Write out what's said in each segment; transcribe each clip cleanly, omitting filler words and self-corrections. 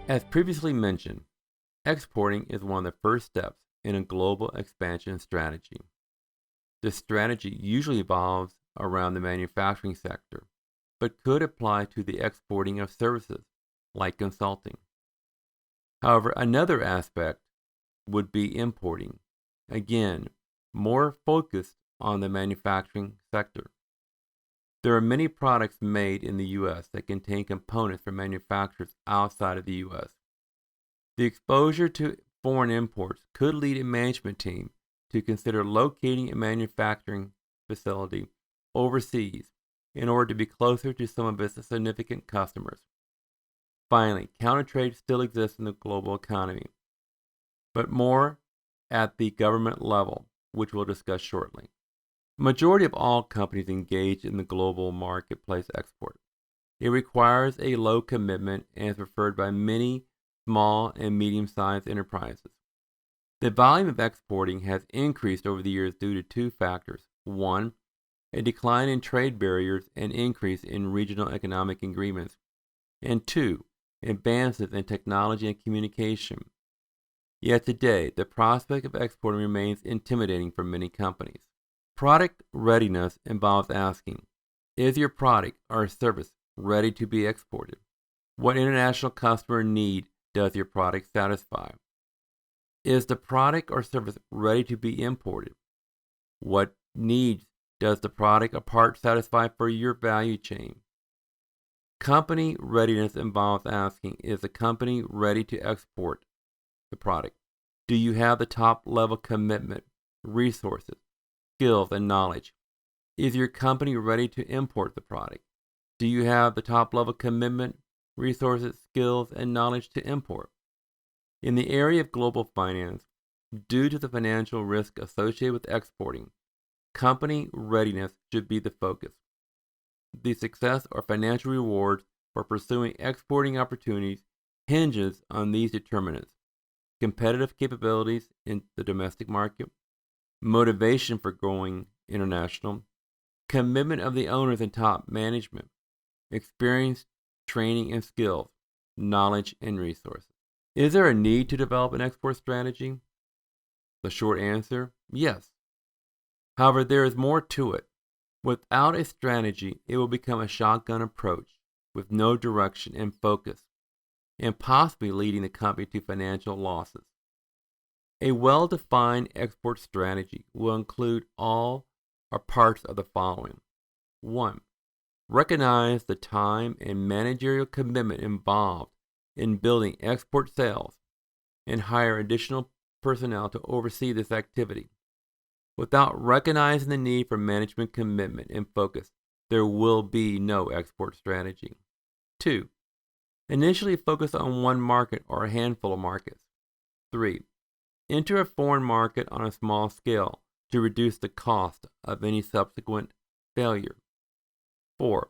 As previously mentioned, exporting is one of the first steps in a global expansion strategy. This strategy usually evolves around the manufacturing sector, but could apply to the exporting of services, like consulting. However, another aspect would be importing, again, more focused on the manufacturing sector. There are many products made in the U.S. that contain components from manufacturers outside of the U.S. The exposure to foreign imports could lead a management team to consider locating a manufacturing facility overseas in order to be closer to some of its significant customers. Finally, countertrade still exists in the global economy, but more at the government level, which we'll discuss shortly. Majority of all companies engaged in the global marketplace export. It requires a low commitment and is preferred by many small and medium-sized enterprises. The volume of exporting has increased over the years due to two factors. One, a decline in trade barriers and increase in regional economic agreements. And two, advances in technology and communication. Yet today, the prospect of exporting remains intimidating for many companies. Product readiness involves asking, is your product or service ready to be exported? What international customer need does your product satisfy? Is the product or service ready to be imported? What needs does the product or part satisfy for your value chain? Company readiness involves asking, is the company ready to export the product? Do you have the top level commitment, resources, skills, and knowledge? Is your company ready to import the product? Do you have the top level commitment, resources, skills, and knowledge to import? In the area of global finance, due to the financial risk associated with exporting, company readiness should be the focus. The success or financial rewards for pursuing exporting opportunities hinges on these determinants: competitive capabilities in the domestic market, motivation for going international, commitment of the owners and top management, experience, training and skills, knowledge and resources. Is there a need to develop an export strategy? The short answer, yes. However, there is more to it. Without a strategy, it will become a shotgun approach with no direction and focus, and possibly leading the company to financial losses. A well-defined export strategy will include all or parts of the following. 1. Recognize the time and managerial commitment involved in building export sales and hire additional personnel to oversee this activity. Without recognizing the need for management commitment and focus, there will be no export strategy. 2. Initially focus on one market or a handful of markets. 3. Enter a foreign market on a small scale to reduce the cost of any subsequent failure. 4.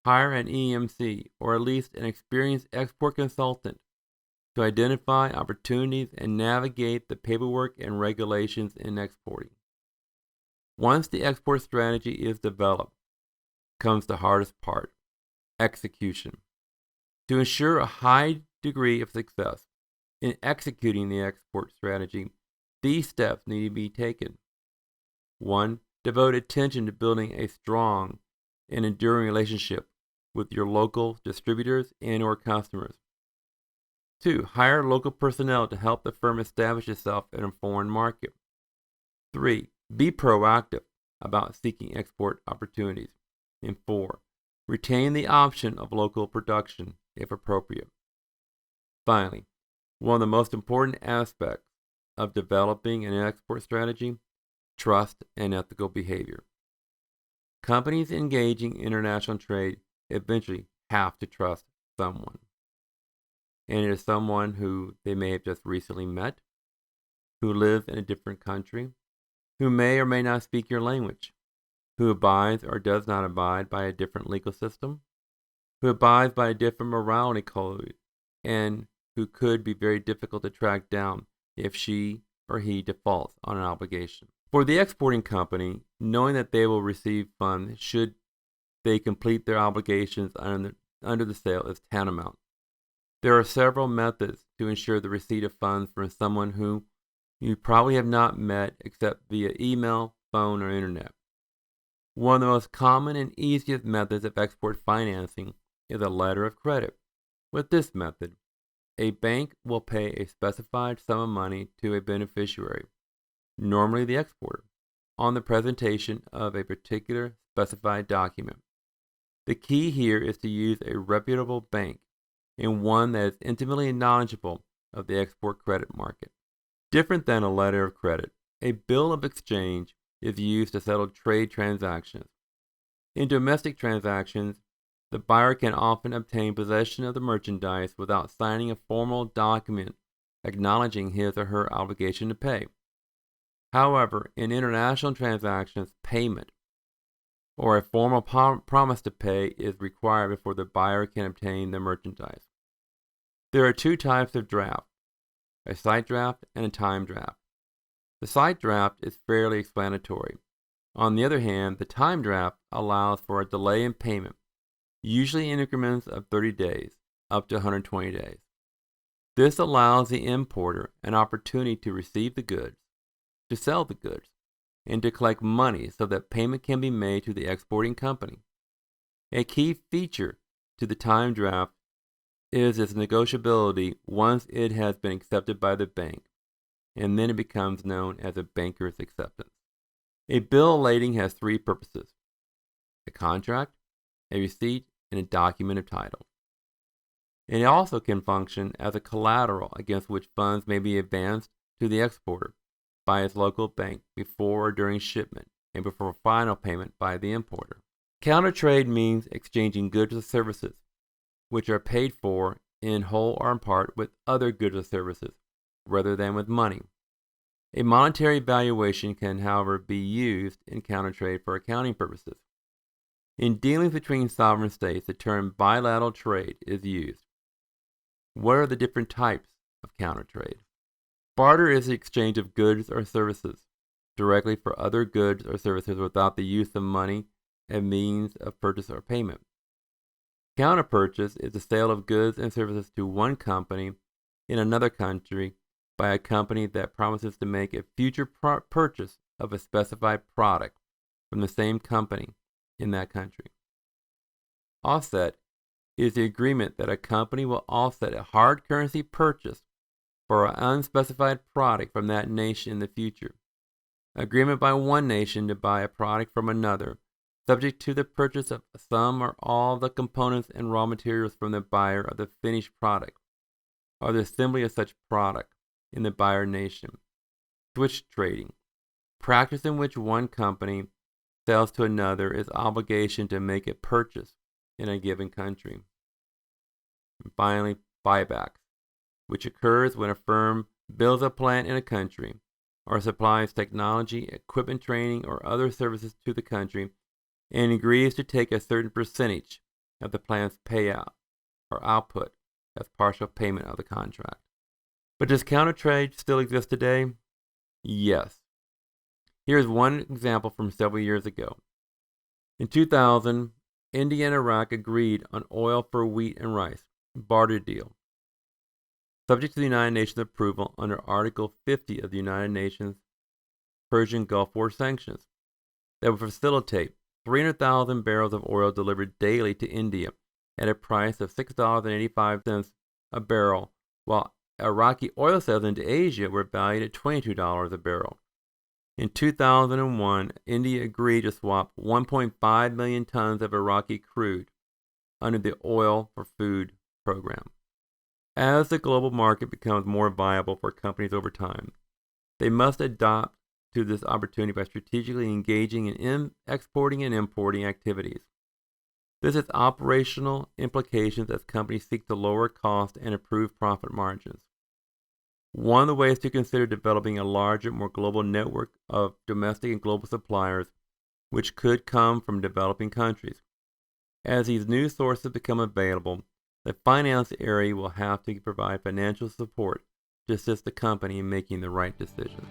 Hire an EMC or at least an experienced export consultant to identify opportunities and navigate the paperwork and regulations in exporting. Once the export strategy is developed, comes the hardest part: execution. To ensure a high degree of success in executing the export strategy, these steps need to be taken. 1. Devote attention to building a strong and enduring relationship with your local distributors and/or customers. 2. Hire local personnel to help the firm establish itself in a foreign market. 3. Be proactive about seeking export opportunities. And 4. Retain the option of local production if appropriate. Finally, one of the most important aspects of developing an export strategy: trust and ethical behavior. Companies engaging in international trade eventually have to trust someone. And it is someone who they may have just recently met, who lives in a different country, who may or may not speak your language, who abides or does not abide by a different legal system, who abides by a different morality code, and who could be very difficult to track down if she or he defaults on an obligation. For the exporting company, knowing that they will receive funds should they complete their obligations under the sale is tantamount. There are several methods to ensure the receipt of funds from someone who you probably have not met except via email, phone, or internet. One of the most common and easiest methods of export financing is a letter of credit. With this method, a bank will pay a specified sum of money to a beneficiary, normally the exporter, on the presentation of a particular specified document. The key here is to use a reputable bank and one that is intimately knowledgeable of the export credit market. Different than a letter of credit, a bill of exchange is used to settle trade transactions. In domestic transactions, the buyer can often obtain possession of the merchandise without signing a formal document acknowledging his or her obligation to pay. However, in international transactions, payment or a formal promise to pay is required before the buyer can obtain the merchandise. There are two types of draft, a sight draft and a time draft. The sight draft is fairly explanatory. On the other hand, the time draft allows for a delay in payment, usually in increments of 30 days, up to 120 days. This allows the importer an opportunity to receive the goods, to sell the goods, and to collect money so that payment can be made to the exporting company. A key feature to the time draft is its negotiability once it has been accepted by the bank, and then it becomes known as a banker's acceptance. A bill of lading has three purposes: a contract, a receipt, and a document of title. It also can function as a collateral against which funds may be advanced to the exporter by its local bank before or during shipment and before final payment by the importer. Countertrade means exchanging goods or services, which are paid for in whole or in part with other goods or services, rather than with money. A monetary valuation can, however, be used in countertrade for accounting purposes. In dealings between sovereign states, the term bilateral trade is used. What are the different types of countertrade? Barter is the exchange of goods or services directly for other goods or services without the use of money as means of purchase or payment. Counterpurchase is the sale of goods and services to one company in another country by a company that promises to make a future purchase of a specified product from the same company in that country. Offset is the agreement that a company will offset a hard currency purchase for an unspecified product from that nation in the future. Agreement by one nation to buy a product from another, subject to the purchase of some or all of the components and raw materials from the buyer of the finished product, or the assembly of such product in the buyer nation. Switch trading, practice in which one company sells to another its obligation to make a purchase in a given country. And finally, buybacks, which occurs when a firm builds a plant in a country or supplies technology, equipment training, or other services to the country and agrees to take a certain percentage of the plant's payout or output as partial payment of the contract. But does countertrade still exist today? Yes. Here's one example from several years ago. In 2000, India and Iraq agreed on oil for wheat and rice, barter deal, subject to the United Nations approval under Article 50 of the United Nations Persian Gulf War sanctions that would facilitate 300,000 barrels of oil delivered daily to India at a price of $6.85 a barrel, while Iraqi oil sales into Asia were valued at $22 a barrel. In 2001, India agreed to swap 1.5 million tons of Iraqi crude under the Oil for Food program. As the global market becomes more viable for companies over time, they must adopt to this opportunity by strategically engaging in exporting and importing activities. This has operational implications as companies seek to lower costs and improve profit margins. One of the ways to consider developing a larger, more global network of domestic and global suppliers, which could come from developing countries. As these new sources become available, the finance area will have to provide financial support to assist the company in making the right decisions.